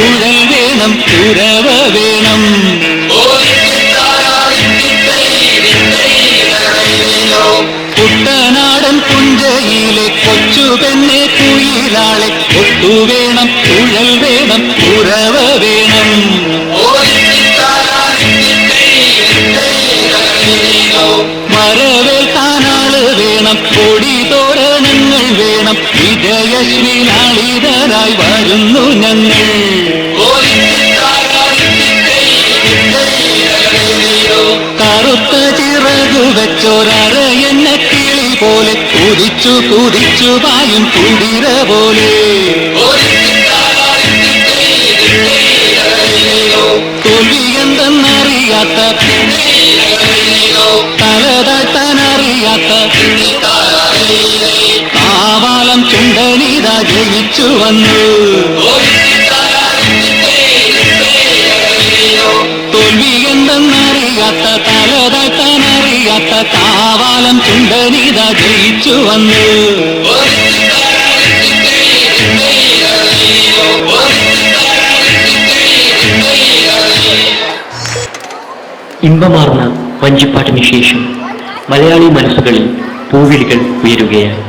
കുഴൽ വേണം, കുരവ വേണം. കുട്ടനാടൻ പുഞ്ചയിലെ കൊച്ചു പെണ്ണെ കുയിലാളെ കൊട്ടുവേണം, കുഴൽ വേണം, കുരവ വേണം. മരവേൽക്കാനാള് വേണം, കൊടി തോരണങ്ങൾ വേണം. വിജയശ്രീലാളിതരായി വരുന്നു ഞങ്ങൾ. കറുത്ത ചിറകു വെച്ചൊരരയെന്ന കിളി പോലെ കുതിച്ചു കുതിച്ചു പായും കുതിര പോലെ. തോൽവി എന്തെന്നറിയാത്ത, തലതാഴ്ത്താനറിയാത്ത കാവാലം ചുണ്ടനിത ജയിച്ചു വന്നു. തോൽവി എന്തെന്നറിയാത്ത, തലതാഴ്ത്താനറിയാത്ത കാവാലം ചുണ്ടനിത ജയിച്ചു വന്നു. ഇമ്പമാർന്ന വഞ്ചിപ്പാട്ടിന് ശേഷം മലയാളി മനസ്സുകളിൽ പൂവിളികൾ ഉയരുകയാണ്.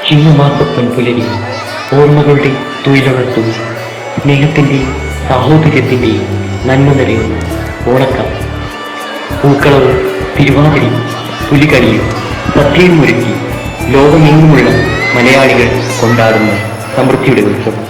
ചിങ്ങമാസപ്പൻ പുലരി ഓർമ്മകളുടെ തൊഴിലുണർത്തും സ്നേഹത്തിൻ്റെയും സാഹോദര്യത്തിൻ്റെയും നന്മ നിറയുന്ന ഓണക്കം. പൂക്കളവും തിരുവാതിരയും പുലികളിയും സദ്യയും ഒരുക്കി ലോകമെങ്ങുമുള്ള മലയാളികൾ കൊണ്ടാടുന്ന സമൃദ്ധിയുടെ ഉത്സവം.